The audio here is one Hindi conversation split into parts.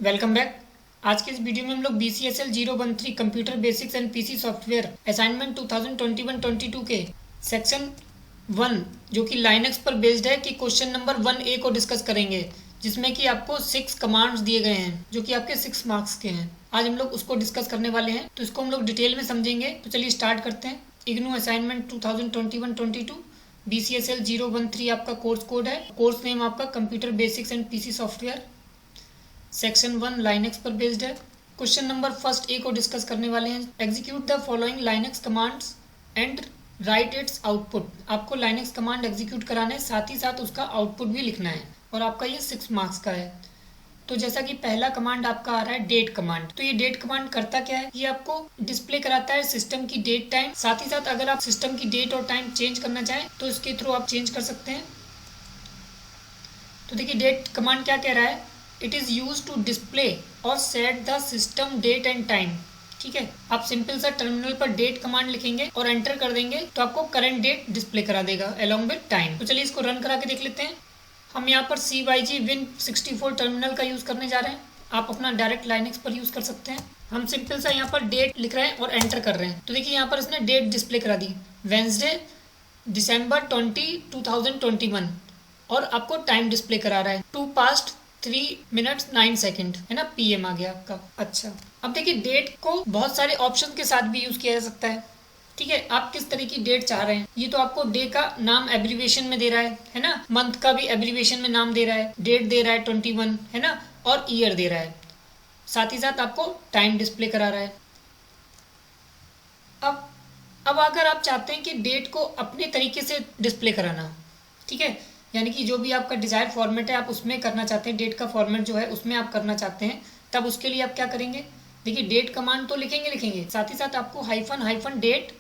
Welcome back. आज के इस वीडियो में हम लोग BCSL 013 computer basics and PC software assignment 2021-22 के सेक्शन 1 जो कि लाइनक्स पर बेस्ड है कि क्वेश्चन नंबर 1A को डिस्कस करेंगे, जिसमें कि आपको 6 कमांड्स दिए गए हैं जो कि आपके 6 मार्क्स के हैं। आज हम लोग उसको डिस्कस करने वाले हैं, तो इसको हम लोग डिटेल में समझेंगे। तो चलिए स्टार्ट करते हैं। इग्नू असाइनमेंट 2021-22 BCSL 013 आपका कोर्स कोड है। कोर्स नेम आपका computer basics and PC software section 1 Linux पर बेस्ड है। क्वेश्चन नंबर फर्स्ट ए को डिस्कस करने वाले हैं। Execute the following Linux commands and right it's output. आपको लाइनक्स कमांड एग्जीक्यूट कराना है, साथ ही साथ उसका आउटपुट भी लिखना है, और आपका ये 6 मार्क्स का है। तो जैसा कि पहला कमांड आपका आ रहा है डेट कमांड। तो ये डेट कमांड करता क्या है, ये आपको डिस्प्ले कराता है सिस्टम की डेट टाइम। साथ ही साथ अगर आप सिस्टम की डेट और टाइम चेंज करना चाहें तो इसके थ्रू आप चेंज कर सकते हैं। तो देखिए डेट कमांड क्या कह रहा है, it is use to display और set the system date and time. ठीक है, आप सिंपल सा टर्मिनल पर डेट कमांड लिखेंगे और एंटर कर देंगे तो आपको करंट डेट डिस्प्ले करा देगा अलोंग विद टाइम। तो चलिए इसको रन करा के देख लेते हैं। हम यहाँ पर CYG Win64 टर्मिनल का यूज़ करने जा रहे हैं। आप अपना डायरेक्ट लाइनक्स पर यूज़ कर सकते हैं। हम सिंपल सा यहाँ पर डेट लिख रहे हैं और एंटर कर रहे हैं। तो देखिए यहाँ पर इसने डेट डिस्प्ले करा दी, वेंसडे December 20, 2021, और आपको टाइम डिस्प्ले करा रहा है 2:03:09 है ना, PM आ गया आपका। अच्छा, अब देखिए डेट को बहुत सारे ऑप्शन के साथ भी यूज किया जा सकता है। ठीक है, आप किस तरह की डेट चाह रहे हैं। ये तो आपको डे का नाम एब्रीविएशन में दे रहा है ना, मंथ का भी एब्रीविएशन में नाम दे रहा है, डेट दे रहा है 21 है ना, और ईयर दे रहा है, साथ ही साथ आपको टाइम डिस्प्ले करा रहा है। अब अगर आप चाहते हैं कि डेट को अपने तरीके से डिस्प्ले कराना, ठीक है, यानी कि जो भी आपका डिजायर फॉर्मेट है आप उसमें करना चाहते हैं, डेट का फॉर्मेट जो है उसमें आप करना चाहते हैं, तब उसके लिए आप क्या करेंगे। देखिए डेट कमांड तो लिखेंगे, साथ ही साथ आपको hyphen date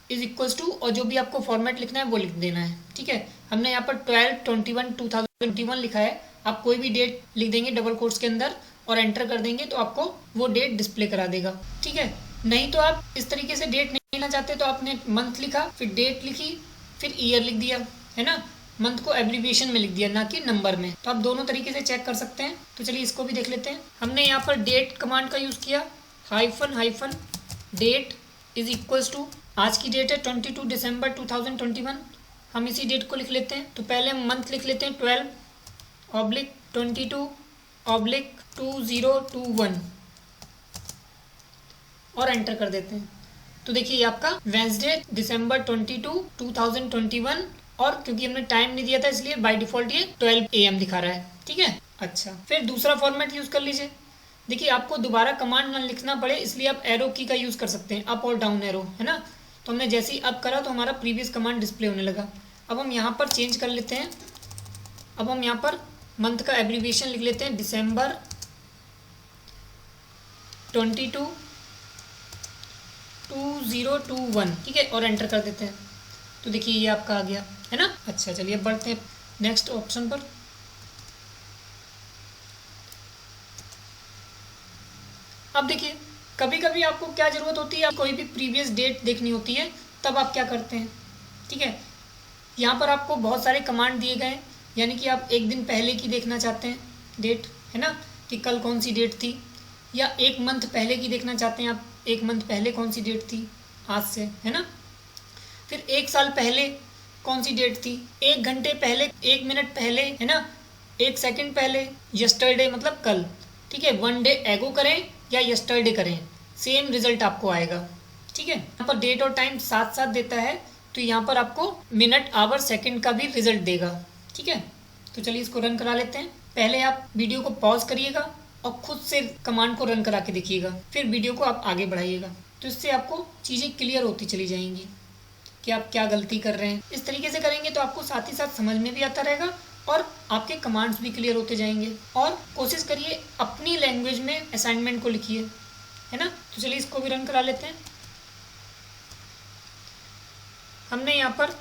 is equals to, और जो भी आपको फॉर्मेट लिखना है वो लिख देना है। ठीक है, हमने यहाँ पर 12/21/2021 लिखा है। आप कोई भी डेट लिख देंगे डबल कोट्स के अंदर और एंटर कर देंगे तो आपको वो डेट डिस्प्ले करा देगा। ठीक है, नहीं तो आप इस तरीके से डेट नहीं लिखना चाहते तो आपने मंथ लिखा, फिर डेट लिखी, फिर ईयर लिख दिया, है ना, मंथ को एब्रीविएशन में लिख दिया ना कि नंबर में। तो आप दोनों तरीके से चेक कर सकते हैं। तो चलिए इसको भी देख लेते हैं। हमने यहाँ पर डेट कमांड का यूज़ किया, hyphen date is equals to, आज की डेट है 22 दिसंबर 2021, हम इसी डेट को लिख लेते हैं। तो पहले हम मंथ लिख लेते हैं 12/22/2021 और एंटर कर देते हैं। तो देखिए आपका वेंसडे December 22, 2021, और क्योंकि हमने टाइम नहीं दिया था इसलिए बाय डिफॉल्ट ये 12 AM दिखा रहा है। ठीक है, अच्छा, फिर दूसरा फॉर्मेट यूज कर लीजिए। देखिए आपको दोबारा कमांड ना लिखना पड़े इसलिए आप एरो की का यूज कर सकते हैं, अप और डाउन एरो, है ना। तो हमने जैसे ही अप करा तो हमारा प्रीवियस कमांड डिस्प्ले होने लगा। अब हम यहाँ पर चेंज कर लेते हैं। अब हम यहाँ पर मंथ का एब्रीविएशन लिख लेते हैं December 22, 2021, ठीक है, और एंटर कर देते हैं। तो देखिए ये आपका आ गया, है ना। अच्छा चलिए अब बढ़ते हैं नेक्स्ट ऑप्शन पर। अब देखिए कभी कभी आपको क्या ज़रूरत होती है, कोई भी प्रीवियस डेट देखनी होती है, तब आप क्या करते हैं। ठीक है, यहाँ पर आपको बहुत सारे कमांड दिए गए हैं, यानी कि आप एक दिन पहले की देखना चाहते हैं डेट, है ना, कि कल कौन सी डेट थी, या एक मंथ पहले की देखना चाहते हैं आप, एक मंथ पहले कौन सी डेट थी आज से, है ना। फिर एक साल पहले कौन सी डेट थी, एक घंटे पहले, एक मिनट पहले, है ना, एक सेकंड पहले, यस्टरडे मतलब कल। ठीक है, 1 डे एगो करें या यस्टरडे करें, सेम रिजल्ट आपको आएगा। ठीक है, यहाँ पर डेट और टाइम साथ साथ देता है, तो यहाँ पर आपको मिनट आवर सेकंड का भी रिजल्ट देगा। ठीक है, तो चलिए इसको रन करा लेते हैं। पहले आप वीडियो को पॉज करिएगा और खुद से कमांड को रन करा के देखिएगा, फिर वीडियो को आप आगे बढ़ाइएगा। तो इससे आपको चीज़ें क्लियर होती चली जाएंगी कि आप क्या गलती कर रहे हैं। इस तरीके से करेंगे तो आपको साथ ही साथ समझ में भी आता रहेगा और आपके कमांड्स भी क्लियर होते जाएंगे। और कोशिश करिए अपनी लैंग्वेज में असाइनमेंट को लिखिए, है ना। तो चलिए इसको भी रन करा लेते हैं। हमने यहाँ पर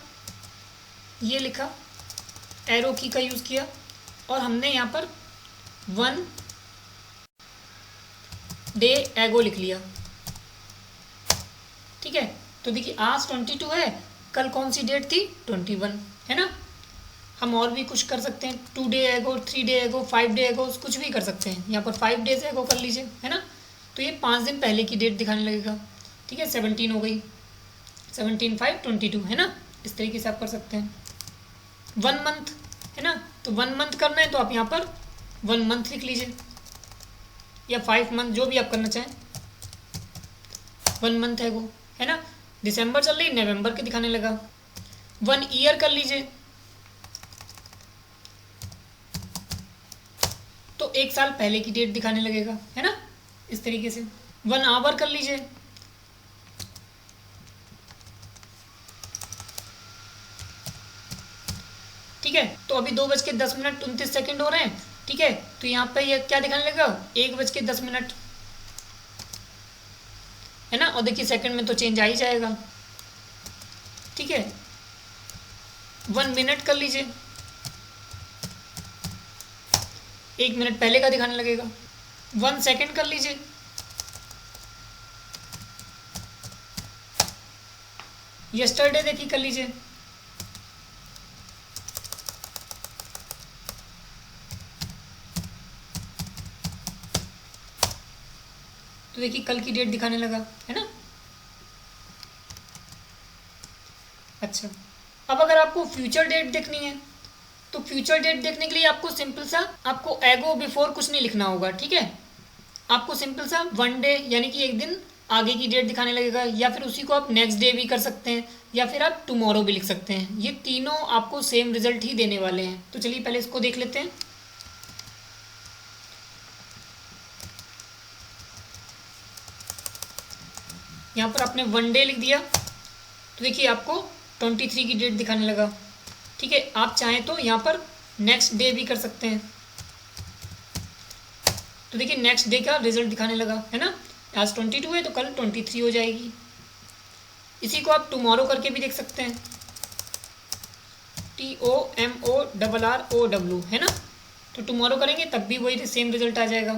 ये लिखा, एरो की का यूज़ किया, और हमने यहाँ पर 1 डे एगो लिख लिया। ठीक है, तो देखिए आज 22 है, कल कौन सी डेट थी 21, है ना। हम और भी कुछ कर सकते हैं, 2 डे एगो, 3 डे एगो, 5 डे एगो, कुछ भी कर सकते हैं। यहाँ पर 5 डेज एगो कर लीजिए, है ना। तो ये 5 दिन पहले की डेट दिखाने लगेगा, ठीक है। 17 हो गई, 17, 5, 22, है ना। इस तरीके से आप कर सकते हैं। 1 मंथ, है ना। तो 1 मंथ करना है तो आप यहाँ पर 1 मंथ लिख लीजिए, या 5 मंथ, जो भी आप करना चाहें। 1 मंथ है वो, है ना। दिसंबर चल रही, नवंबर के दिखाने लगा। 1 ईयर कर लीजिए, तो 1 साल पहले की डेट दिखाने लगेगा, है ना। इस तरीके से 1 आवर कर लीजिए, ठीक है। तो अभी 2:10:29 हो रहे हैं, ठीक है। तो यहाँ पे ये क्या दिखाने लगेगा, 1:10, है ना। और देखिए सेकंड में तो चेंज आ ही जाएगा, ठीक है। 1 मिनट कर लीजिए, 1 मिनट पहले का दिखाने लगेगा। 1 सेकंड कर लीजिए, यस्टरडे देखिए कर लीजिए, तो देखिए कल की डेट दिखाने लगा, है ना। अच्छा, अब अगर आपको फ्यूचर डेट देखनी है तो फ्यूचर डेट देखने के लिए आपको सिंपल सा आपको एगो बिफोर कुछ नहीं लिखना होगा, ठीक है। आपको सिंपल सा 1 डे यानी कि 1 दिन आगे की डेट दिखाने लगेगा, या फिर उसी को आप नेक्स्ट डे भी कर सकते हैं, या फिर आप टुमारो भी लिख सकते हैं। ये तीनों आपको सेम रिजल्ट ही देने वाले हैं। तो चलिए पहले इसको देख लेते हैं। यहाँ पर आपने 1 डे लिख दिया, तो देखिए आपको 23 की डेट दिखाने लगा, ठीक है। आप चाहें तो यहाँ पर नेक्स्ट डे भी कर सकते हैं, तो देखिए नेक्स्ट डे का रिजल्ट दिखाने लगा, है ना। आज 22 है तो कल 23 हो जाएगी। इसी को आप टुमारो करके भी देख सकते हैं, TOMORROW, है ना। तो टुमारो करेंगे तब भी वही सेम रिजल्ट आ जाएगा।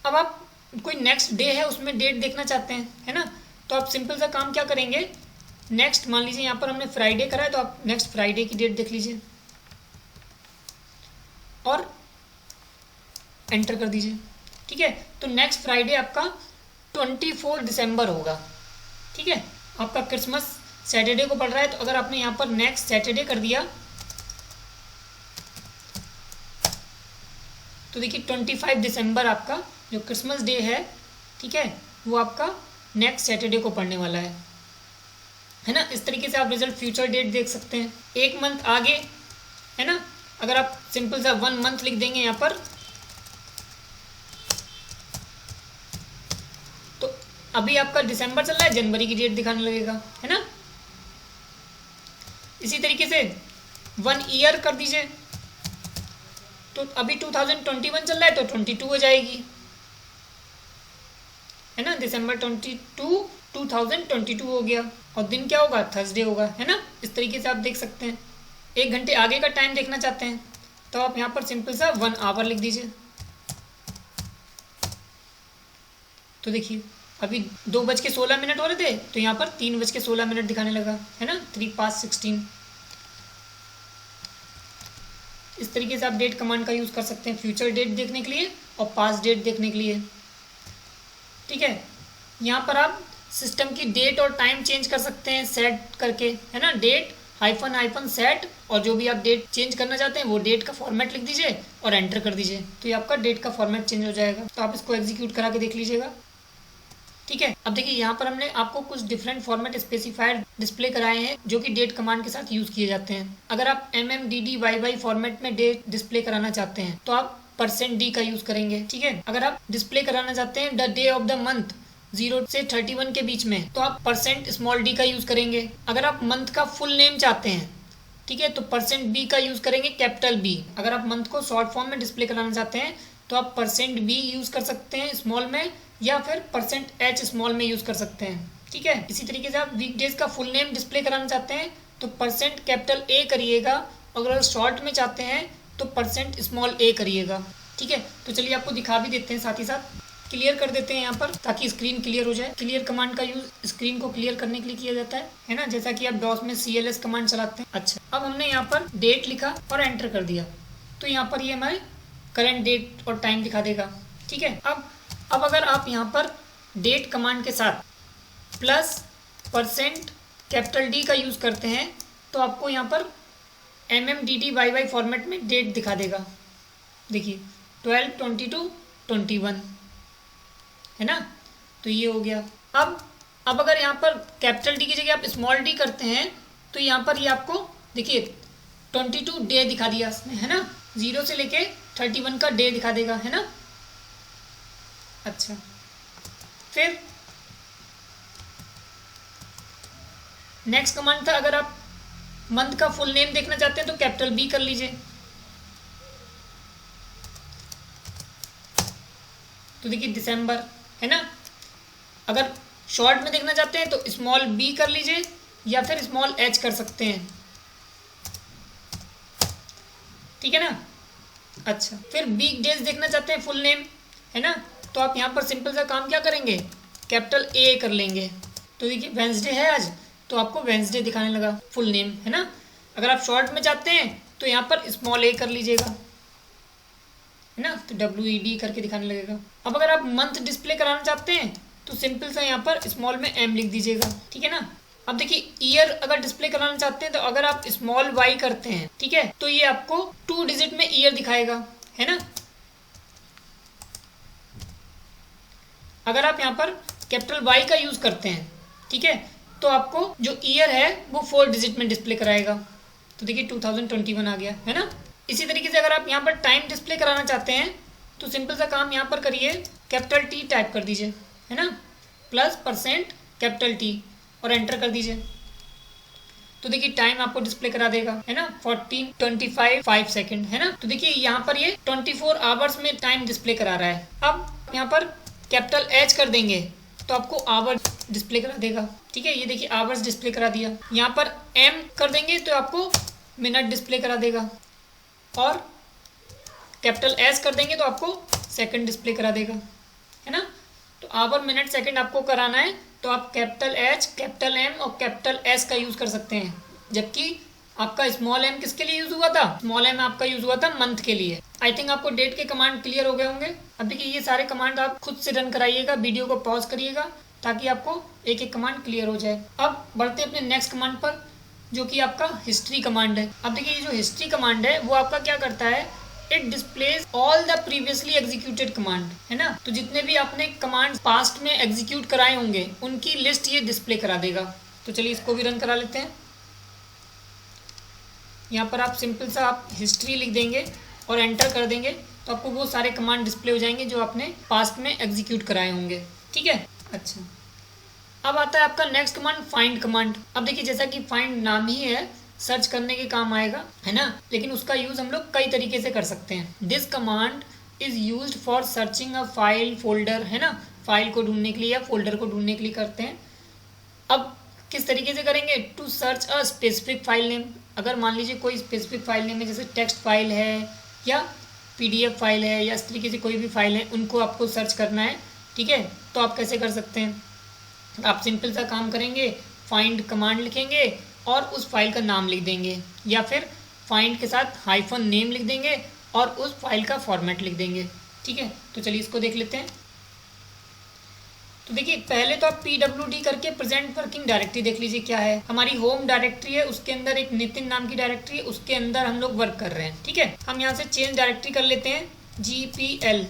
अब आप कोई नेक्स्ट डे है उसमें डेट देखना चाहते हैं, है ना। तो आप सिंपल सा काम क्या करेंगे, नेक्स्ट मान लीजिए यहाँ पर हमने फ्राइडे करा है, तो आप नेक्स्ट फ्राइडे की डेट देख लीजिए और एंटर कर दीजिए, ठीक है। तो नेक्स्ट फ्राइडे आपका 24 दिसंबर होगा, ठीक है। आपका क्रिसमस सैटरडे को पड़ रहा है, तो अगर आपने यहाँ पर नेक्स्ट सैटरडे कर दिया तो देखिए 25 दिसंबर आपका जो क्रिसमस डे है, ठीक है, वो आपका नेक्स्ट सैटरडे को पड़ने वाला है ना। इस तरीके से आप रिजल्ट फ्यूचर डेट देख सकते हैं। 1 मंथ आगे, है ना। अगर आप सिंपल सा 1 मंथ लिख देंगे यहाँ पर, तो अभी आपका दिसंबर चल रहा है, जनवरी की डेट दिखाने लगेगा, है ना। इसी तरीके से 1 ईयर कर दीजिए, तो अभी 2021 चल रहा है तो 22 हो जाएगी, है ना। दिसंबर 22 2022 हो गया, और दिन क्या होगा, थर्सडे होगा, है ना। इस तरीके से आप देख सकते हैं। 1 घंटे आगे का टाइम देखना चाहते हैं तो आप यहाँ पर सिंपल सा 1 आवर लिख दीजिए, तो देखिए अभी 2:16 हो रहे थे, तो यहाँ पर 3:16 दिखाने लगा, है ना। 3 past 16। इस तरीके से आप डेट कमांड का यूज़ कर सकते हैं फ्यूचर डेट देखने के लिए और पास्ट डेट देखने के लिए, ठीक है। यहाँ पर आप सिस्टम की डेट और टाइम चेंज कर सकते हैं सेट करके, है ना। डेट हाइफन सेट, और जो भी आप डेट चेंज करना चाहते हैं वो डेट का फॉर्मेट लिख दीजिए और एंटर कर दीजिए, तो ये आपका डेट का फॉर्मेट चेंज हो जाएगा। तो आप इसको एग्जीक्यूट करा के देख लीजिएगा, ठीक है। अब देखिए यहाँ पर हमने आपको कुछ डिफरेंट फॉर्मेट स्पेसिफायर डिस्प्ले कराए हैं जो कि डेट कमांड के साथ यूज़ किए जाते हैं। अगर आप MMDDYY फॉर्मेट में डेट डिस्प्ले कराना चाहते हैं तो आप %D का यूज़ करेंगे, ठीक है। अगर आप डिस्प्ले कराना चाहते हैं the day of the month 0 से 31 के बीच में, तो आप %d का यूज़ करेंगे। अगर आप मंथ का फुल नेम चाहते हैं, ठीक है, तो %B का यूज़ करेंगे, कैपिटल B। अगर आप मंथ को शॉर्ट फॉर्म में डिस्प्ले कराना चाहते हैं तो आप %B यूज़ कर सकते हैं स्मॉल में, या फिर %H स्मॉल में यूज़ कर सकते हैं, ठीक है। इसी तरीके से आप वीकडेज का फुल नेम डिस्प्ले कराना चाहते हैं तो %A करिएगा, अगर शॉर्ट में चाहते हैं तो %a करिएगा, ठीक है। तो चलिए आपको दिखा भी देते हैं साथ ही साथ क्लियर कर देते हैं यहाँ पर, ताकि स्क्रीन क्लियर हो जाए। क्लियर कमांड का यूज स्क्रीन को क्लियर करने के लिए किया जाता है ना, जैसा कि आप डॉस में CLS कमांड चलाते हैं। अच्छा, अब हमने यहाँ पर डेट लिखा और एंटर कर दिया, तो यहाँ पर ये हमारे करंट डेट और टाइम दिखा देगा। ठीक है, अब अगर आप यहाँ पर डेट कमांड के साथ +% का यूज़ करते हैं तो आपको यहाँ पर MMDDYY फॉर्मेट में डेट दिखा देगा। देखिए 12/22/21 है ना, तो ये हो गया। अब अगर यहाँ पर D की जगह आप d करते हैं तो यहाँ पर ये आपको देखिए 22 डे दिखा दिया इसने, है ना, 0 से लेके 31 का डे दिखा देगा, है ना। अच्छा, फिर नेक्स्ट कमांड था, अगर आप मंथ का फुल नेम देखना चाहते हैं तो B कर लीजिए। तो देखिए दिसंबर, है ना। अगर शॉर्ट में देखना चाहते हैं तो b कर लीजिए या फिर h कर सकते हैं, ठीक है ना। अच्छा, फिर वीक डेज देखना चाहते हैं फुल नेम, है ना, तो आप यहाँ पर सिंपल सा काम क्या करेंगे, A कर लेंगे। तो देखिए वेंसडे है आज, तो आपको वेंसडे दिखाने लगा फुल नेम, है ना। अगर आप शॉर्ट में चाहते हैं तो यहाँ पर a कर लीजिएगा, है ना, तो WED करके दिखाने लगेगा। अब अगर आप मंथ डिस्प्ले कराना चाहते हैं तो सिंपल सा यहाँ पर स्मॉल में M लिख दीजिएगा, ठीक है ना। अब देखिए ईयर अगर डिस्प्ले कराना चाहते हैं तो अगर आप y करते हैं, ठीक है, तो ये आपको 2 डिजिट में ईयर दिखाएगा, है ना। अगर आप यहाँ पर Y का यूज करते हैं, ठीक है, तो आपको जो ईयर है वो 4 डिजिट में डिस्प्ले कराएगा। तो देखिए 2021 आ गया, है ना। इसी तरीके से अगर आप यहाँ पर टाइम डिस्प्ले कराना चाहते हैं तो सिंपल सा काम यहाँ पर करिए, T टाइप कर दीजिए, है ना, +% T और एंटर कर दीजिए। तो देखिए टाइम आपको डिस्प्ले करा देगा, है ना, 14:25 सेकंड, है ना। तो देखिए यहाँ पर ये 24 आवर्स में टाइम डिस्प्ले करा रहा है। अब यहाँ पर H कर देंगे तो आपको आवर डिस्प्ले करा देगा, ठीक है। ये देखिए आवर्स डिस्प्ले करा दिया। यहाँ पर M कर देंगे तो आपको मिनट डिस्प्ले करा देगा, और S कर देंगे तो आपको सेकंड डिस्प्ले करा देगा, है ना। तो आवर मिनट सेकंड आपको कराना है तो आप H, M और S का यूज़ कर सकते हैं, जबकि आपका m किसके लिए यूज़ हुआ था, m आपका यूज़ हुआ था मंथ के लिए। आई थिंक आपको डेट के कमांड क्लियर हो गए होंगे। अब देखिए ये सारे कमांड आप खुद से रन कराइएगा, वीडियो को पॉज करिएगा ताकि आपको एक एक कमांड क्लियर हो जाए। अब बढ़ते हैं अपने नेक्स्ट कमांड पर, जो कि आपका हिस्ट्री कमांड है। अब देखिए ये जो हिस्ट्री कमांड है वो आपका क्या करता है, it displays all the previously executed command, है ना। तो जितने भी आपने कमांड पास्ट में एग्जीक्यूट कराए होंगे उनकी लिस्ट ये डिस्प्ले करा देगा। तो चलिए इसको भी रन करा लेते हैं। यहाँ पर आप सिंपल सा आप हिस्ट्री लिख देंगे और एंटर कर देंगे तो आपको वो सारे कमांड डिस्प्ले हो जाएंगे जो आपने पास्ट में एग्जीक्यूट कराए होंगे, ठीक है। अच्छा, अब आता है आपका नेक्स्ट कमांड, फाइंड कमांड। अब देखिए जैसा कि फाइंड नाम ही है, सर्च करने के काम आएगा, है ना, लेकिन उसका यूज हम लोग कई तरीके से कर सकते हैं। This command is used for searching a file folder, है ना, फाइल को ढूंढने के लिए या फोल्डर को ढूंढने के लिए करते हैं। अब किस तरीके से करेंगे, to search a specific file name. अगर मान लीजिए कोई स्पेसिफिक फाइल नेम है, जैसे टेक्स्ट फाइल है या PDF फाइल है या इस तरीके से कोई भी फाइल है, उनको आपको सर्च करना है, ठीक है। तो आप कैसे कर सकते हैं, आप सिंपल सा काम करेंगे, फाइंड कमांड लिखेंगे और उस फाइल का नाम लिख देंगे, या फिर फाइंड के साथ -नेम लिख देंगे और उस फाइल का फॉर्मेट लिख देंगे, ठीक है। तो चलिए इसको देख लेते हैं। तो देखिए पहले तो आप PWD करके प्रेजेंट वर्किंग डायरेक्टरी देख लीजिए क्या है। हमारी होम डायरेक्टरी है, उसके अंदर एक नितिन नाम की डायरेक्टरी है, उसके अंदर हम लोग वर्क कर रहे हैं, ठीक है। हम यहाँ से चेंज डायरेक्टरी कर लेते हैं, GPL,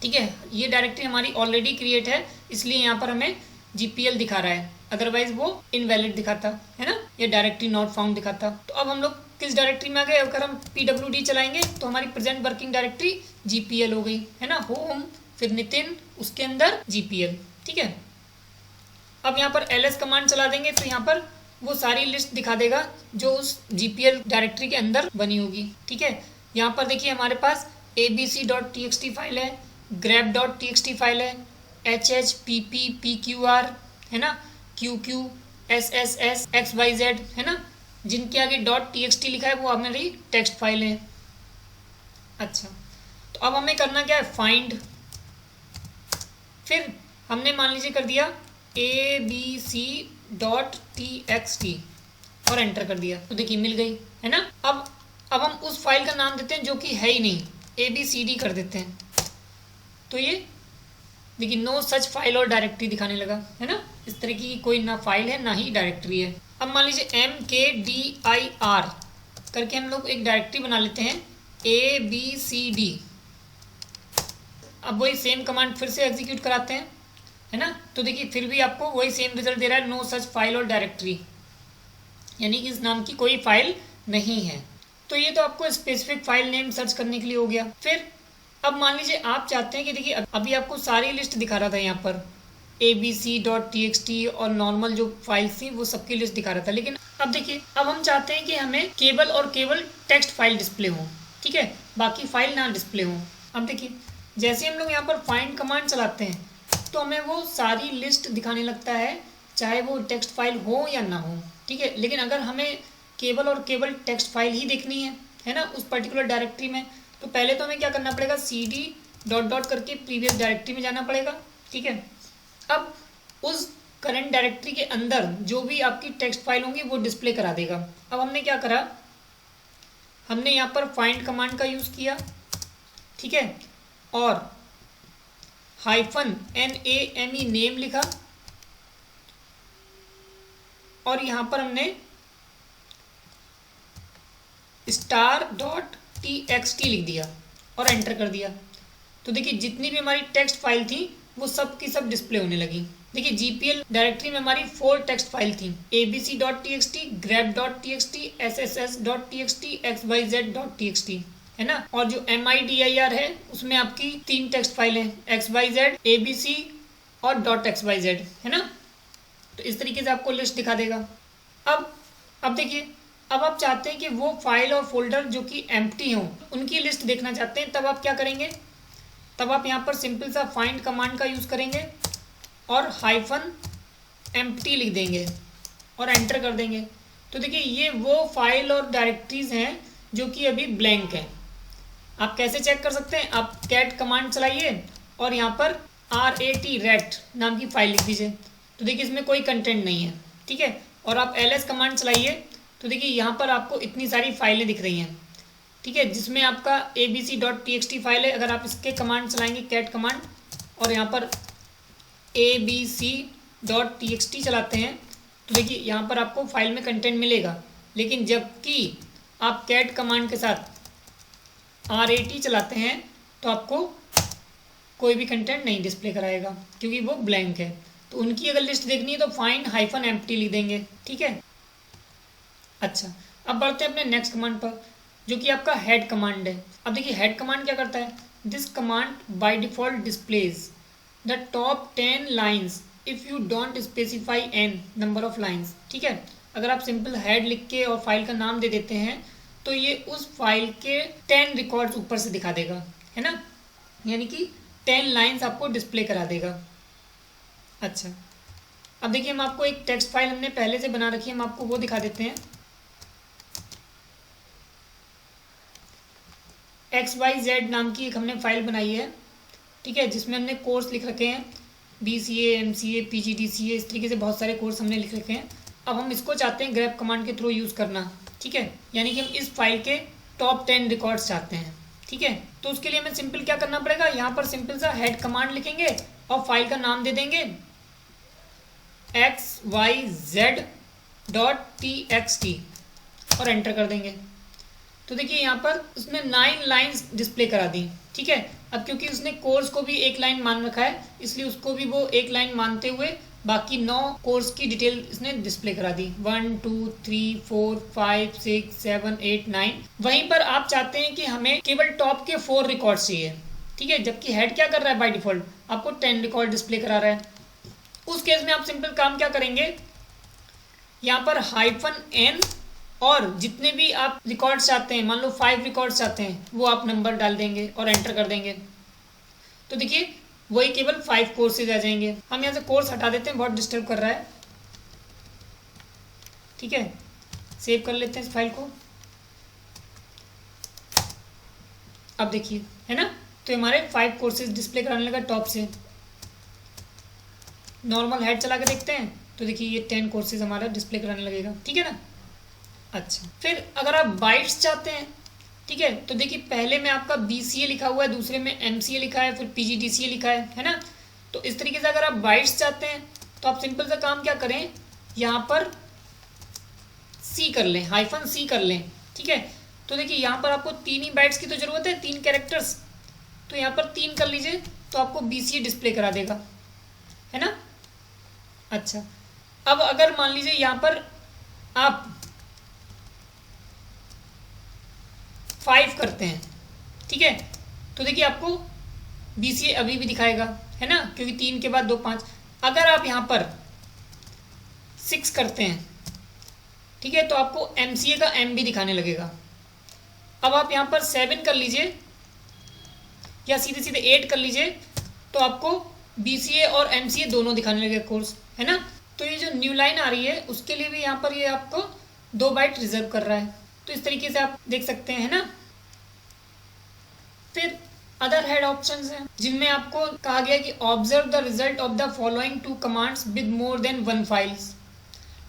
ठीक है। ये डायरेक्टरी हमारी ऑलरेडी क्रिएट है, इसलिए यहाँ पर हमें GPL दिखा रहा है, अदरवाइज वो इनवैलिड दिखाता, है ना, ये डायरेक्टरी नॉट फाउंड दिखाता। तो अब हम लोग किस डायरेक्टरी में आ गए, अगर हम PWD चलाएंगे तो हमारी प्रेजेंट वर्किंग डायरेक्टरी GPL हो गई, है ना, होम फिर नितिन उसके अंदर GPL, ठीक है। अब यहाँ पर LS कमांड चला देंगे तो यहाँ पर वो सारी लिस्ट दिखा देगा जो उस GPL डायरेक्टरी के अंदर बनी होगी, ठीक है। यहाँ पर देखिए हमारे पास abc.txt फाइल है, grep.txt फाइल है, hhpp.pqr, है ना, qq, sss, xyz, है ना, जिनके आगे .txt लिखा है वो हमारी टेक्स्ट फाइल है। अच्छा, तो अब हमें करना क्या है, फाइंड, फिर हमने मान लीजिए कर दिया abc.txt और एंटर कर दिया, तो देखिए मिल गई, है ना। अब हम उस फाइल का नाम देते हैं जो कि है ही नहीं, abcd कर देते हैं, तो ये देखिए नो सच फाइल और डायरेक्टरी दिखाने लगा, है ना। इस तरह की कोई ना फाइल है ना ही डायरेक्टरी है। अब मान लीजिए mkdir करके हम लोग एक डायरेक्टरी बना लेते हैं abcd। अब वही सेम कमांड फिर से एग्जीक्यूट कराते हैं, है ना। तो देखिए फिर भी आपको वही सेम रिजल्ट दे रहा है, नो सच फाइल और डायरेक्टरी, यानी कि इस नाम की कोई फाइल नहीं है। तो ये तो आपको स्पेसिफिक फाइल नेम सर्च करने के लिए हो गया। फिर अब मान लीजिए आप चाहते हैं कि देखिए अभी आपको सारी लिस्ट दिखा रहा था यहाँ पर abc.txt और नॉर्मल जो फाइल्स थी वो सबकी लिस्ट दिखा रहा था, लेकिन अब देखिए अब हम चाहते हैं कि हमें केवल और केवल टेक्स्ट फाइल डिस्प्ले हो, ठीक है, बाकी फाइल ना डिस्प्ले हो। अब देखिए जैसे हम लोग यहाँ पर फाइंड कमांड चलाते हैं तो हमें वो सारी लिस्ट दिखाने लगता है, चाहे वो टेक्स्ट फाइल हो या ना हो, ठीक है। लेकिन अगर हमें केवल और केवल टेक्स्ट फाइल ही देखनी है ना, उस पर्टिकुलर डायरेक्टरी में, तो पहले तो हमें क्या करना पड़ेगा, cd ... करके प्रीवियस डायरेक्टरी में जाना पड़ेगा, ठीक है। अब उस करंट डायरेक्टरी के अंदर जो भी आपकी टेक्स्ट फाइल होंगी वो डिस्प्ले करा देगा। अब हमने क्या करा, हमने यहाँ पर फाइंड कमांड का यूज़ किया, ठीक है, और -name नेम लिखा, और यहाँ पर हमने star.txt लिख दिया और एंटर कर दिया। तो देखिए जितनी भी हमारी टेक्स्ट फाइल थी वो सब की सब डिस्प्ले होने लगी। देखिए GPL डायरेक्टरी में हमारी 4 टेक्स्ट फाइल थी, abc.txt, grep.txt, sss.txt, xyz.txt, है ना। और जो MIDIR है उसमें आपकी 3 टेक्स्ट फाइल हैं, xyz, abc और .xyz, है ना। तो इस तरीके से आपको लिस्ट दिखा देगा। अब देखिए अब आप चाहते हैं कि वो फाइल और फोल्डर जो कि एम्प्टी हों उनकी लिस्ट देखना चाहते हैं, तब आप क्या करेंगे, तब आप यहाँ पर सिंपल सा फाइंड कमांड का यूज़ करेंगे और -empty लिख देंगे और एंटर कर देंगे। तो देखिए ये वो फाइल और डायरेक्टरीज हैं जो कि अभी ब्लैंक है। आप कैसे चेक कर सकते हैं, आप कैट कमांड चलाइए और यहाँ पर rat नाम की फाइल लिख दीजिए, तो देखिए इसमें कोई कंटेंट नहीं है, ठीक है। और आप ls कमांड चलाइए तो देखिए यहाँ पर आपको इतनी सारी फाइलें दिख रही हैं, ठीक है, जिसमें आपका abc.txt फाइल है। अगर आप इसके कमांड चलाएंगे कैट कमांड और यहाँ पर abc.txt चलाते हैं तो देखिए यहाँ पर आपको फाइल में कंटेंट मिलेगा, लेकिन जबकि आप कैट कमांड के साथ rat चलाते हैं तो आपको कोई भी कंटेंट नहीं डिस्प्ले कराएगा क्योंकि वो ब्लैंक है। तो उनकी अगर लिस्ट देखनी है तो फाइंड -empty लिख देंगे, ठीक है। अच्छा, अब बढ़ते हैं अपने नेक्स्ट कमांड पर जो कि आपका हेड कमांड है। अब देखिए हेड कमांड क्या करता है, this command by default displays the top 10 lines if you don't specify an number of lines, ठीक है। अगर आप सिंपल हेड लिख के और फाइल का नाम दे देते हैं तो ये उस फाइल के 10 रिकॉर्ड्स ऊपर से दिखा देगा, है ना, यानी कि 10 लाइन्स आपको डिस्प्ले करा देगा। अच्छा, अब देखिए हम आपको एक टेक्स्ट फाइल हमने पहले से बना रखी है, हम आपको वो दिखा देते हैं। XYZ नाम की एक हमने फाइल बनाई है, ठीक है, जिसमें हमने कोर्स लिख रखे हैं BCA, MCA, PGDCA, इस तरीके से बहुत सारे कोर्स हमने लिख रखे हैं। अब हम इसको चाहते हैं ग्रैप कमांड के थ्रू यूज़ करना, ठीक है, यानी कि हम इस फाइल के टॉप 10 रिकॉर्ड्स चाहते हैं, ठीक है। तो उसके लिए हमें सिंपल क्या करना पड़ेगा, यहाँ पर सिंपल सा हेड कमांड लिखेंगे और फाइल का नाम दे देंगे xyz.txt और एंटर कर देंगे। तो देखिए यहाँ पर उसने 9 लाइन्स डिस्प्ले करा दी, ठीक है। अब क्योंकि उसने कोर्स को भी एक लाइन मान रखा है इसलिए उसको भी वो एक लाइन मानते हुए बाकी 9 कोर्स की डिटेल इसने डिस्प्ले करा दी, 1 2 3 4 5 6 7 8 9। वहीं पर आप चाहते हैं कि हमें केवल टॉप के 4 रिकॉर्ड चाहिए, ठीक है, जबकि हेड क्या कर रहा है, बाय डिफॉल्ट आपको 10 रिकॉर्ड डिस्प्ले करा रहा है। उस केस में आप सिंपल काम क्या करेंगे, यहाँ पर -n और जितने भी आप रिकॉर्ड्स चाहते हैं, मान लो 5 रिकॉर्ड्स चाहते हैं, वो आप नंबर डाल देंगे और एंटर कर देंगे। तो देखिए वही केवल 5 कोर्सेज आ जाएंगे। हम यहाँ से कोर्स हटा देते हैं, बहुत डिस्टर्ब कर रहा है, ठीक है। सेव कर लेते हैं इस फाइल को। अब देखिए, है ना, तो हमारे 5 कोर्सेज डिस्प्ले कराने लगा टॉप से। नॉर्मल हेड चला के देखते हैं तो देखिए ये 10 कोर्सेज हमारा डिस्प्ले कराने लगेगा, ठीक है ना। अच्छा, फिर अगर आप बाइट्स चाहते हैं, ठीक है, तो देखिए पहले में आपका BCA लिखा हुआ है, दूसरे में MCA लिखा है, फिर PGDCA लिखा है ना। तो इस तरीके से अगर आप बाइट्स चाहते हैं तो आप सिंपल सा काम क्या करें, यहाँ पर C कर लें, -C कर लें, ठीक है। तो देखिए यहाँ पर आपको 3 ही बाइट्स की तो ज़रूरत है, 3 कैरेक्टर्स, तो यहाँ पर 3 कर लीजिए तो आपको BCA डिस्प्ले करा देगा, है ना। अच्छा, अब अगर मान लीजिए यहाँ पर आप 5 करते हैं, ठीक है, तो देखिए आपको BCA अभी भी दिखाएगा, है ना, क्योंकि 3 के बाद 2 5। अगर आप यहाँ पर 6 करते हैं, ठीक है, तो आपको MCA का M भी दिखाने लगेगा। अब आप यहाँ पर 7 कर लीजिए या सीधे सीधे 8 कर लीजिए तो आपको BCA और MCA दोनों दिखाने लगेगा कोर्स, है ना। तो ये जो न्यू लाइन आ रही है उसके लिए भी यहाँ पर ये आपको 2 बाइट रिजर्व कर रहा है, तो इस तरीके से आप देख सकते हैं, है ना। फिर अदर हेड ऑप्शंस हैं जिनमें आपको कहा गया कि observe the result of the following 2 commands with more than 1 files,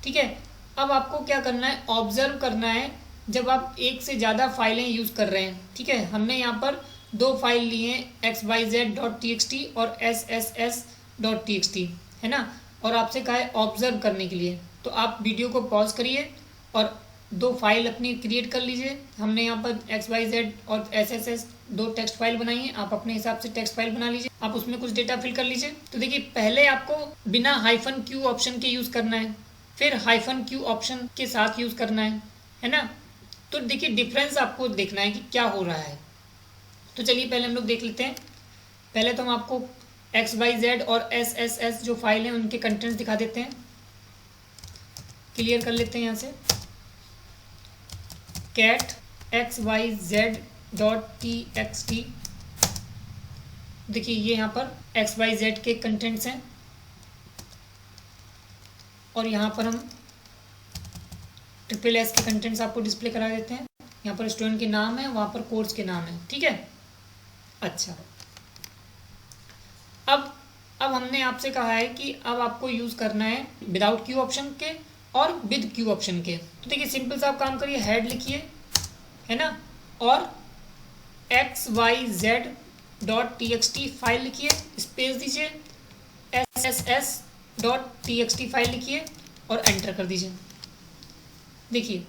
ठीक है। अब आपको क्या करना है, ऑब्जर्व करना है जब आप एक से ज़्यादा फाइलें यूज़ कर रहे हैं, ठीक है। हमने यहाँ पर 2 फाइल लिए हैं, xyz.txt और sss.txt, है ना, और आपसे कहा है ऑब्जर्व करने के लिए। तो आप वीडियो को पॉज करिए और 2 फाइल अपनी क्रिएट कर लीजिए। हमने यहाँ पर xyz और sss 2 टेक्स्ट फाइल बनाई है, आप अपने हिसाब से टेक्स्ट फाइल बना लीजिए, आप उसमें कुछ डेटा फिल कर लीजिए। तो देखिए पहले आपको बिना -q ऑप्शन के यूज़ करना है, फिर -q ऑप्शन के साथ यूज़ करना है ना। तो देखिए डिफरेंस आपको देखना है कि क्या हो रहा है। तो चलिए पहले हम लोग देख लेते हैं। पहले तो हम आपको xyz और sss जो फाइल हैं उनके कंटेंट्स दिखा देते हैं, क्लियर कर लेते हैं यहाँ से। cat xyz.txt, देखिए ये यहाँ पर xyz के कंटेंट्स हैं और यहाँ पर हम SSS के कंटेंट्स आपको डिस्प्ले करा देते हैं। यहाँ पर स्टूडेंट के नाम है, वहाँ पर कोर्स के नाम है, ठीक है। अच्छा, अब हमने आपसे कहा है कि अब आपको यूज़ करना है विदाउट क्यू ऑप्शन के और विद क्यू ऑप्शन के। तो देखिए सिंपल सा आप काम करिए, हेड लिखिए, है ना, और xyz.txt फाइल लिखिए, स्पेस दीजिए, sss.txt फाइल लिखिए और एंटर कर दीजिए। देखिए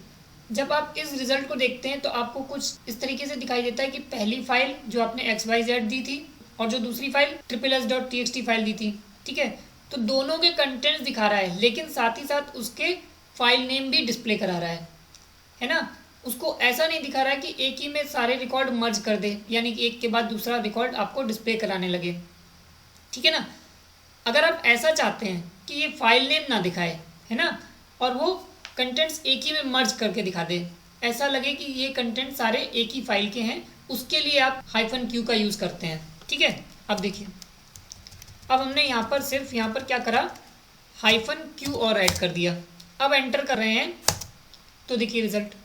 जब आप इस रिजल्ट को देखते हैं तो आपको कुछ इस तरीके से दिखाई देता है कि पहली फाइल जो आपने xyz दी थी और जो दूसरी फाइल SSS.txt फाइल दी थी, ठीक है, तो दोनों के कंटेंट्स दिखा रहा है, लेकिन साथ ही साथ उसके फाइल नेम भी डिस्प्ले करा रहा है ना। उसको ऐसा नहीं दिखा रहा है कि एक ही में सारे रिकॉर्ड मर्ज कर दे, यानी कि एक के बाद दूसरा रिकॉर्ड आपको डिस्प्ले कराने लगे, ठीक है ना। अगर आप ऐसा चाहते हैं कि ये फाइल नेम ना दिखाए, है ना, और वो कंटेंट्स एक ही में मर्ज करके दिखा दे, ऐसा लगे कि ये कंटेंट सारे एक ही फाइल के हैं, उसके लिए आप -q का यूज़ करते हैं, ठीक है। अब देखिए, अब हमने यहाँ पर सिर्फ यहाँ पर क्या करा, -q और ऐड कर दिया। अब एंटर कर रहे हैं तो देखिए रिजल्ट,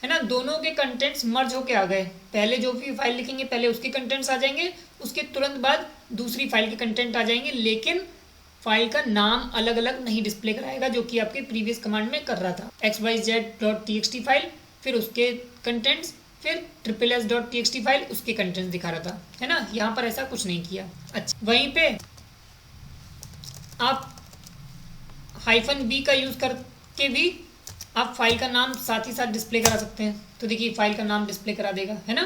है ना, दोनों के कंटेंट्स मर्ज होके आ गए। पहले जो भी फाइल लिखेंगे पहले उसके कंटेंट्स आ जाएंगे, उसके तुरंत बाद दूसरी फाइल के कंटेंट आ जाएंगे, लेकिन फाइल का नाम अलग अलग नहीं डिस्प्ले कराएगा जो कि आपके प्रीवियस कमांड में कर रहा था। xyz.txt फाइल, फिर उसके कंटेंट्स, फिर SSS.txt फाइल, उसके कंटेंट्स दिखा रहा था, है ना। यहाँ पर ऐसा कुछ नहीं किया। अच्छा, वहीं पे आप -b का यूज़ करके भी आप फाइल का नाम साथ ही साथ डिस्प्ले करा सकते हैं। तो देखिए फाइल का नाम डिस्प्ले करा देगा, है ना।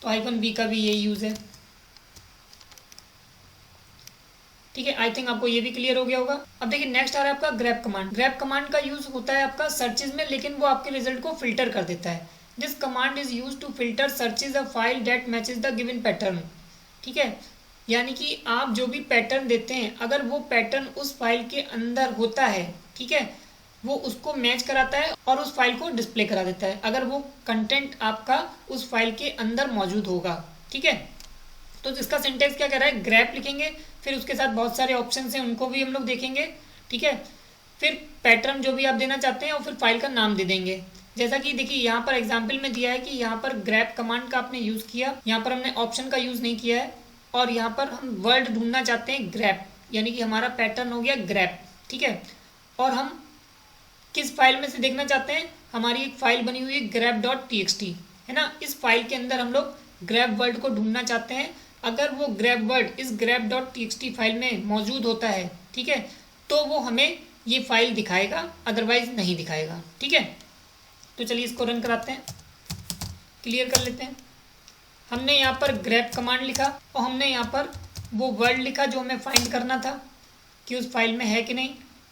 तो -b का भी यही यूज़ है, ठीक है। आई थिंक आपको ये भी क्लियर हो गया होगा। अब देखिए नेक्स्ट आ रहा है आपका ग्रैब कमांड। ग्रैब कमांड का यूज़ होता है आपका सर्चेज में, लेकिन वो आपके रिजल्ट को फिल्टर कर देता है। This command is use to filter searches a file that matches the given pattern, ठीक है। यानी कि आप जो भी पैटर्न देते हैं, अगर वो पैटर्न उस फाइल के अंदर होता है, ठीक है, वो उसको मैच कराता है और उस फाइल को डिस्प्ले करा देता है, अगर वो कंटेंट आपका उस फाइल के अंदर मौजूद होगा, ठीक है। तो इसका सिंटेक्स क्या कह रहा है, ग्रैप लिखेंगे, फिर उसके साथ बहुत सारे ऑप्शंस हैं, उनको भी हम लोग देखेंगे, ठीक है। फिर पैटर्न जो भी आप देना चाहते हैं और फिर फाइल का नाम दे देंगे। जैसा कि देखिए यहाँ पर एग्जाम्पल में दिया है कि यहाँ पर ग्रैप कमांड का आपने यूज़ किया, यहाँ पर हमने ऑप्शन का यूज़ नहीं किया है, और यहाँ पर हम वर्ड ढूंढना चाहते हैं ग्रैप, यानी कि हमारा पैटर्न हो गया ग्रैप, ठीक है। और हम किस फाइल में से देखना चाहते हैं, हमारी एक फाइल बनी हुई है grep.txt, है ना। इस फाइल के अंदर हम लोग ग्रैप वर्ड को ढूंढना चाहते हैं। अगर वो ग्रैप वर्ड इस grep.txt फाइल में मौजूद होता है, ठीक है, तो वो हमें ये फाइल दिखाएगा, अदरवाइज नहीं दिखाएगा, ठीक है। तो चलिए इसको रन कराते हैं, क्लियर कर लेते हैं। हमने यहाँ पर grep कमांड लिखा और हमने यहाँ पर वो वर्ड लिखा जो हमें फाइंड करना था कि उस फाइल में है कि नहीं,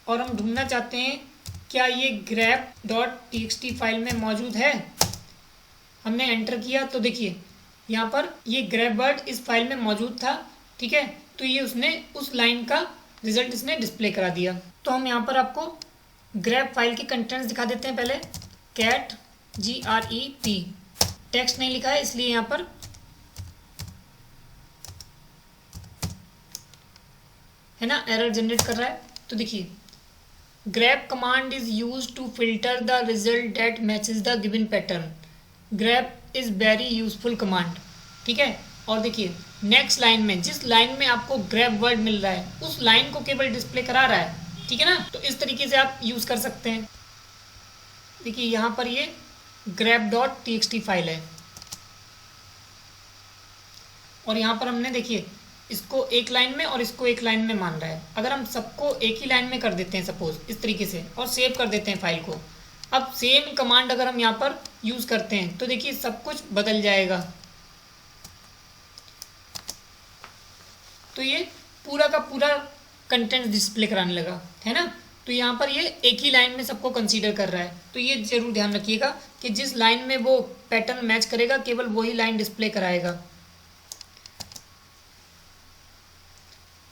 और हम ढूंढना चाहते हैं क्या ये grep.txt फाइल में मौजूद है। हमने एंटर किया तो देखिए यहाँ पर ये ग्रैप वर्ड इस फाइल में मौजूद था, ठीक है। तो ये उसने उस लाइन का रिजल्ट इसने डिस्प्ले करा दिया। तो हम यहाँ पर आपको ग्रैप फाइल के कंटेंट्स दिखा देते हैं। पहले cat grep, टेक्स्ट नहीं लिखा है इसलिए यहाँ पर है ना एरर जनरेट कर रहा है। तो देखिए grep command is use to filter the result that matches the given pattern. grep is very useful command, ठीक है। और देखिए नेक्स्ट लाइन में जिस लाइन में आपको grep वर्ड मिल रहा है उस लाइन को केवल डिस्प्ले करा रहा है, ठीक है ना। तो इस तरीके से आप यूज कर सकते हैं। देखिए यहाँ पर ये grep.txt फाइल है और यहाँ पर हमने देखिए इसको एक लाइन में और इसको एक लाइन में मान रहा है। अगर हम सबको एक ही लाइन में कर देते हैं सपोज इस तरीके से और सेव कर देते हैं फाइल को, अब सेम कमांड अगर हम यहाँ पर यूज करते हैं तो देखिए सब कुछ बदल जाएगा। तो ये पूरा का पूरा कंटेंट डिस्प्ले कराने लगा, है ना। तो यहाँ पर ये एक ही लाइन में सबको कंसीडर कर रहा है। तो ये जरूर ध्यान रखिएगा कि जिस लाइन में वो पैटर्न मैच करेगा केवल वही लाइन डिस्प्ले कराएगा।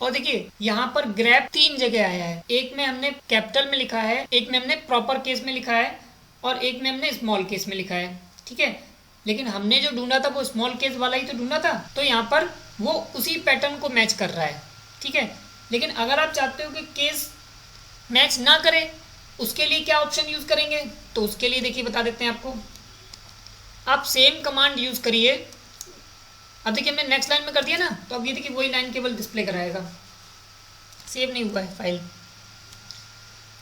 और देखिए यहाँ पर grep 3 जगह आया है, एक में हमने कैपिटल में लिखा है, एक में हमने प्रॉपर केस में लिखा है और एक में हमने स्मॉल केस में लिखा है, ठीक है। लेकिन हमने जो ढूंढा था वो स्मॉल केस वाला ही तो ढूंढा था, तो यहाँ पर वो उसी पैटर्न को मैच कर रहा है, ठीक है। लेकिन अगर आप चाहते हो कि केस मैच ना करे उसके लिए क्या ऑप्शन यूज करेंगे, तो उसके लिए देखिए बता देते हैं आपको। आप सेम कमांड यूज करिए। अब देखिए हमने नेक्स्ट लाइन में कर दिया ना, तो अब ये देखिए वही लाइन केवल डिस्प्ले कराएगा। सेव नहीं हुआ है फाइल,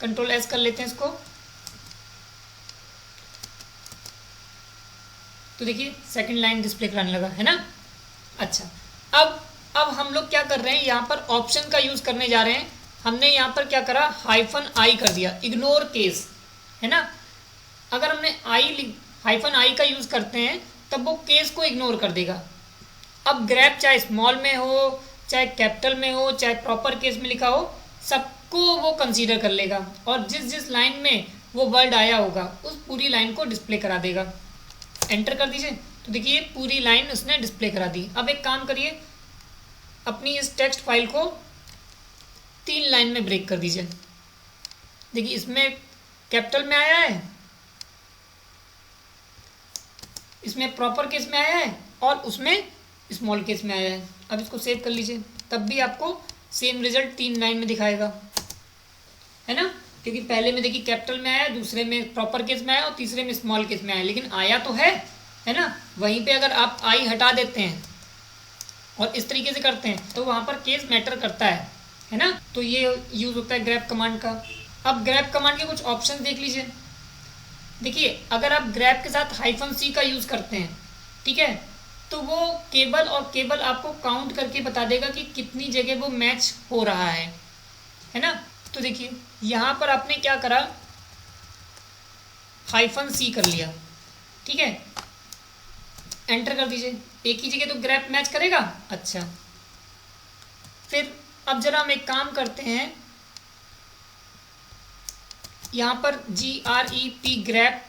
कंट्रोल एस कर लेते हैं इसको। तो देखिए सेकंड लाइन डिस्प्ले कराने लगा, है ना। अच्छा अब हम लोग क्या कर रहे हैं, यहाँ पर ऑप्शन का यूज करने जा रहे हैं। हमने यहाँ पर क्या करा, -i कर दिया, इग्नोर केस, है ना। अगर हमने -i का यूज करते हैं तब वो केस को इग्नोर कर देगा। अब grep चाहे स्मॉल में हो, चाहे कैपिटल में हो, चाहे प्रॉपर केस में लिखा हो, सबको वो कंसीडर कर लेगा और जिस जिस लाइन में वो वर्ड आया होगा उस पूरी लाइन को डिस्प्ले करा देगा। एंटर कर दीजिए तो देखिए पूरी लाइन उसने डिस्प्ले करा दी। अब एक काम करिए, अपनी इस टेक्स्ट फाइल को 3 लाइन में ब्रेक कर दीजिए। देखिए इसमें कैपिटल में आया है, इसमें प्रॉपर केस में आया है और उसमें स्मॉल केस में आया है। अब इसको सेव कर लीजिए, तब भी आपको सेम रिजल्ट 3 लाइन में दिखाएगा, है ना। क्योंकि पहले में देखिए कैपिटल में आया, दूसरे में प्रॉपर केस में आया और तीसरे में स्मॉल केस में आया, लेकिन आया तो है ना। वहीं पे अगर आप आई हटा देते हैं और इस तरीके से करते हैं तो वहाँ पर केस मैटर करता है ना। तो ये यूज़ होता है grep कमांड का। अब grep कमांड के कुछ ऑप्शन देख लीजिए। देखिए अगर आप grep के साथ -c का यूज़ करते हैं, ठीक है, तो वो केवल और केवल आपको काउंट करके बता देगा कि कितनी जगह वो मैच हो रहा है ना। तो देखिए यहाँ पर आपने क्या करा, -c कर लिया, ठीक है। एंटर कर दीजिए, एक ही जगह तो grep मैच करेगा। अच्छा फिर अब जरा हम एक काम करते हैं, यहाँ पर grep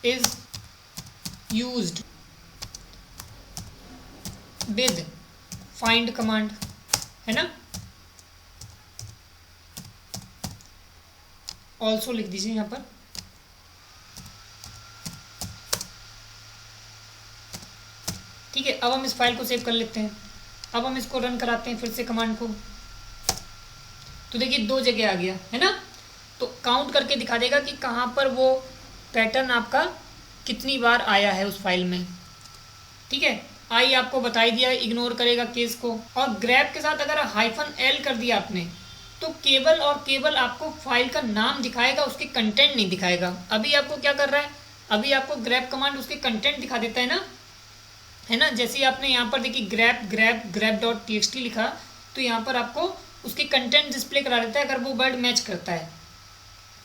is used with find command, है ना। ऑल्सो लिख दीजिए यहाँ पर। ठीक है, अब हम इस फाइल को सेव कर लेते हैं। अब हम इसको रन कराते हैं फिर से कमांड को। तो देखिए 2 जगह आ गया, है ना। तो काउंट करके दिखा देगा कि कहाँ पर वो पैटर्न आपका कितनी बार आया है उस फाइल में, ठीक है। आई आपको बता ही दिया, इग्नोर करेगा केस को। और ग्रैब के साथ अगर हाइफन एल कर दिया आपने तो केवल और केवल आपको फाइल का नाम दिखाएगा, उसके कंटेंट नहीं दिखाएगा। अभी आपको क्या कर रहा है, अभी आपको ग्रैब कमांड उसके कंटेंट दिखा देता है ना। जैसे आपने यहाँ पर देखिए ग्रैब डॉट टीएक्सटी लिखा तो यहाँ पर आपको उसके कंटेंट डिस्प्ले करा देता है अगर वो वर्ड मैच करता है।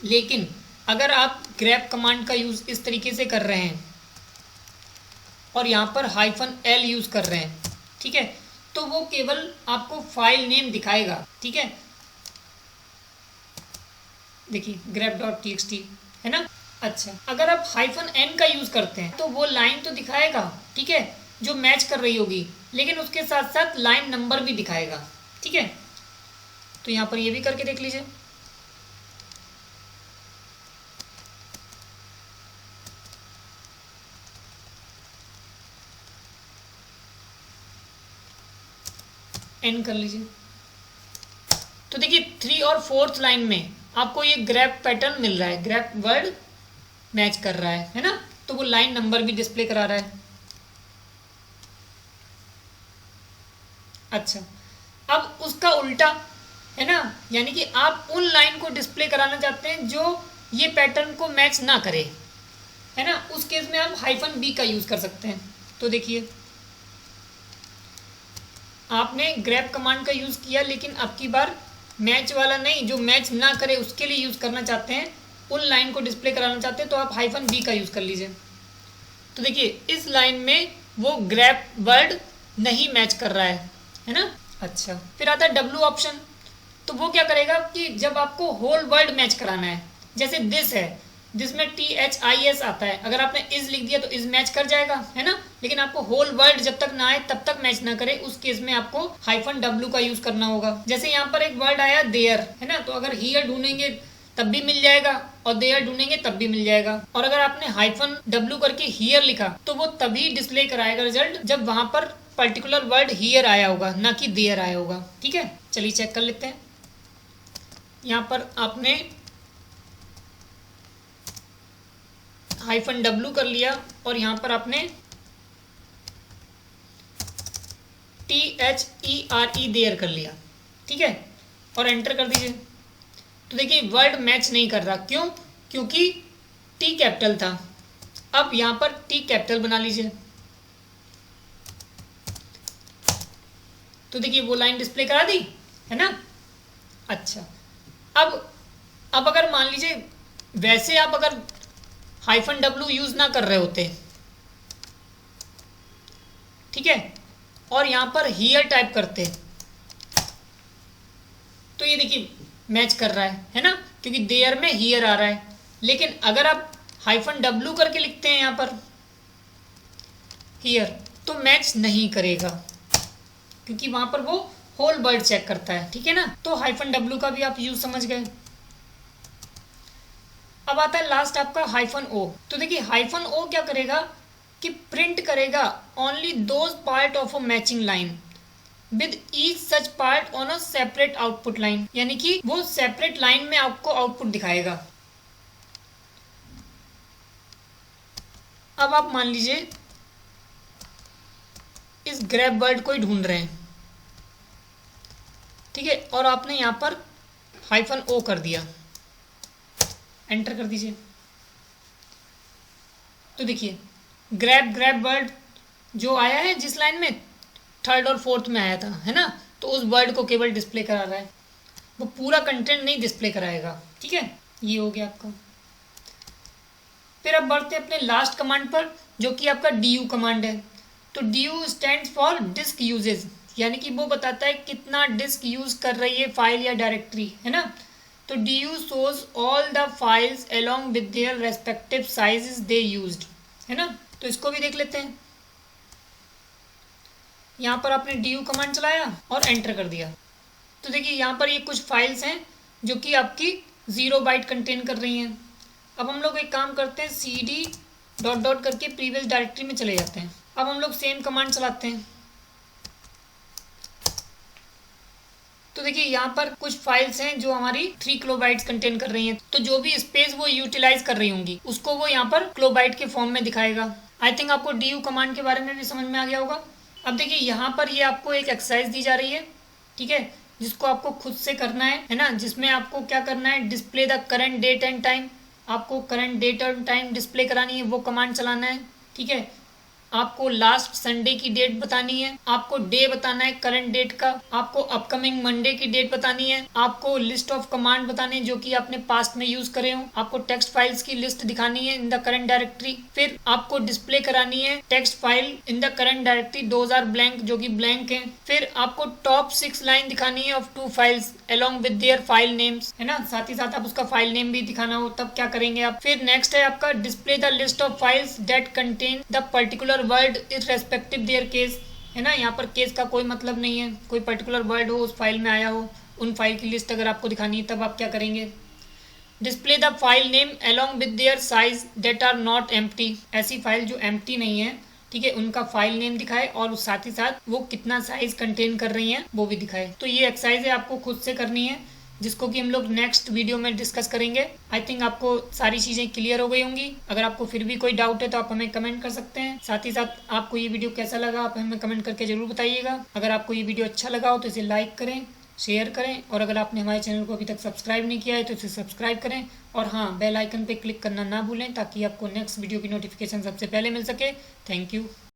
लेकिन अगर आप ग्रैब कमांड का यूज़ इस तरीके से कर रहे हैं और यहाँ पर हाइफन एल यूज़ कर रहे हैं, ठीक है, तो वो केवल आपको फाइल नेम दिखाएगा, ठीक है। देखिए ग्रैब डॉट टीएक्सटी है ना। अच्छा, अगर आप हाइफन एन का यूज़ करते हैं तो वो लाइन तो दिखाएगा, ठीक है, जो मैच कर रही होगी, लेकिन उसके साथ साथ लाइन नंबर भी दिखाएगा, ठीक है। तो यहाँ पर ये भी करके देख लीजिए। एन कर लीजिए तो देखिए 3 और 4th लाइन में आपको ये ग्रैब पैटर्न मिल रहा है, ग्रैब वर्ड मैच कर रहा है ना। तो वो लाइन नंबर भी डिस्प्ले करा रहा है। अच्छा, अब उसका उल्टा है ना, यानी कि आप उन लाइन को डिस्प्ले कराना चाहते हैं जो ये पैटर्न को मैच ना करे, है ना। उस केस में आप हाइफन बी का यूज़ कर सकते हैं। तो देखिए आपने ग्रैब कमांड का यूज़ किया, लेकिन अब की बार मैच वाला नहीं, जो मैच ना करे उसके लिए यूज़ करना चाहते हैं, उन लाइन को डिस्प्ले कराना चाहते हैं, तो आप हाइफन बी का यूज़ कर लीजिए। तो देखिए इस लाइन में वो ग्रैब वर्ड नहीं मैच कर रहा है ना। अच्छा, फिर आता है डब्लू ऑप्शन। तो वो क्या करेगा कि जब आपको होल वर्ड मैच कराना है, जैसे दिस है, जिसमें THIS आता है, अगर आपने इज लिख दिया तो इज मैच कर जाएगा, है ना। लेकिन आपको होल वर्ड जब तक ना आए तब तक मैच ना करे, उस केस में आपको हाइफन डब्लू का यूज करना होगा। जैसे यहाँ पर एक वर्ड आया देयर, है ना, तो अगर हियर ढूंढेंगे तब भी मिल जाएगा और देयर ढूंढेंगे तब भी मिल जाएगा। और अगर आपने हाइफन डब्लू करके हियर लिखा तो वो तभी डिस्प्ले कराएगा रिजल्ट जब वहां पर पर्टिकुलर वर्ड हियर आया होगा, ना कि देयर आया होगा, ठीक है। चलिए चेक कर लेते हैं। यहाँ पर आपने हाइफन डब्लू कर लिया और यहाँ पर आपने THERE देयर कर लिया, ठीक है, और एंटर कर दीजिए। तो देखिए वर्ड मैच नहीं कर रहा, क्यों? क्योंकि T कैपिटल था। अब यहाँ पर T कैपिटल बना लीजिए तो देखिए वो लाइन डिस्प्ले करा दी, है ना। अच्छा, अब अगर मान लीजिए वैसे आप अगर हाइफन डब्लू यूज ना कर रहे होते, ठीक है, और यहां पर हियर टाइप करते तो ये देखिए मैच कर रहा है ना, क्योंकि देयर में हियर आ रहा है। लेकिन अगर आप हाइफन डब्लू करके लिखते हैं यहां पर हियर तो मैच नहीं करेगा, क्योंकि वहां पर वो होल वर्ड चेक करता है, ठीक है ना। तो हाइफन डब्लू का भी आप यूज समझ गए। अब आता है लास्ट आपका हाइफन ओ। तो देखिए हाइफन ओ क्या करेगा कि प्रिंट करेगा only those part of a matching line with each such part on a separate output line, यानी कि वो सेपरेट लाइन में आपको आउटपुट दिखाएगा। अब आप मान लीजिए इस ग्रैब वर्ड को ही ढूंढ रहे हैं, ठीक है, और आपने यहां पर हाइफन ओ कर दिया, एंटर कर दीजिए। तो देखिए ग्रैब वर्ड जो आया है जिस लाइन में 3rd और 4th में आया था, है ना, तो उस वर्ड को केवल डिस्प्ले करा रहा है, वो पूरा कंटेंट नहीं डिस्प्ले कराएगा, ठीक है। ये हो गया आपका। फिर अब बढ़ते हैं अपने लास्ट कमांड पर, जो कि आपका DU कमांड है। तो DU stands for disk usage, यानी कि वो बताता है कितना डिस्क यूज कर रही है फाइल या डायरेक्टरी, है ना। तो DU shows all the files along with their respective sizes they used, है ना। तो इसको भी देख लेते हैं। यहाँ पर आपने DU कमांड चलाया और एंटर कर दिया। तो देखिए यहाँ पर ये कुछ फाइल्स हैं जो कि आपकी 0 बाइट कंटेन कर रही हैं। अब हम लोग एक काम करते हैं, CD डॉट करके प्रीवियस डायरेक्टरी में चले जाते हैं। अब हम लोग सेम कमांड चलाते हैं। तो देखिए यहाँ पर कुछ फाइल्स हैं जो हमारी 3 किलोबाइट्स कंटेन कर रही हैं, तो जो भी स्पेस वो यूटिलाइज कर रही होंगी उसको वो यहाँ पर किलोबाइट के फॉर्म में दिखाएगा। आई थिंक आपको du कमांड के बारे में भी समझ में आ गया होगा। अब देखिए यहाँ पर ये आपको एक एक्सरसाइज दी जा रही है, ठीक है, जिसको आपको खुद से करना है ना, जिसमें आपको क्या करना है, display the current date and time, आपको करंट डेट और टाइम डिस्प्ले करानी है, वो कमांड चलाना है, ठीक है। आपको लास्ट संडे की डेट बतानी है, आपको डे बताना है करंट डेट का, आपको अपकमिंग मंडे की डेट बतानी है, आपको लिस्ट ऑफ कमांड बताने हैं जो कि आपने पास्ट में यूज करे हो, आपको टेक्स्ट फाइल्स की लिस्ट दिखानी है इन द करंट डायरेक्टरी, फिर आपको डिस्प्ले करानी है text file in the current directory, those are blank जो कि ब्लैंक है, फिर आपको टॉप 6 लाइन दिखानी है of 2 files along with their file names, है ना, साथ ही साथ आप उसका फाइल नेम भी दिखाना हो, तब क्या करेंगे आप। फिर नेक्स्ट है आपका display the list of files that contain the particular word is respective there case, है ना, यहाँ पर केस का कोई मतलब नहीं है, कोई पर्टिकुलर वर्ड हो उस फाइल में आया हो, उन फाइल की लिस्ट अगर आपको दिखानी है तब आप क्या करेंगे। Display the file name along with their size that are not empty, ऐसी फाइल जो एम्प्टी नहीं है, ठीक है, उनका फाइल नेम दिखाए और साथ ही साथ वो कितना साइज कंटेन कर रही हैं वो भी दिखाए। तो ये एक्सरसाइज है आपको खुद से करनी है, जिसको कि हम लोग नेक्स्ट वीडियो में डिस्कस करेंगे। आई थिंक आपको सारी चीज़ें क्लियर हो गई होंगी। अगर आपको फिर भी कोई डाउट है तो आप हमें कमेंट कर सकते हैं। साथ ही साथ आपको ये वीडियो कैसा लगा आप हमें कमेंट करके ज़रूर बताइएगा। अगर आपको ये वीडियो अच्छा लगा हो तो इसे लाइक करें, शेयर करें, और अगर आपने हमारे चैनल को अभी तक सब्सक्राइब नहीं किया है तो इसे सब्सक्राइब करें, और हाँ, बेल आइकन पर क्लिक करना ना भूलें ताकि आपको नेक्स्ट वीडियो की नोटिफिकेशन सबसे पहले मिल सके। Thank you.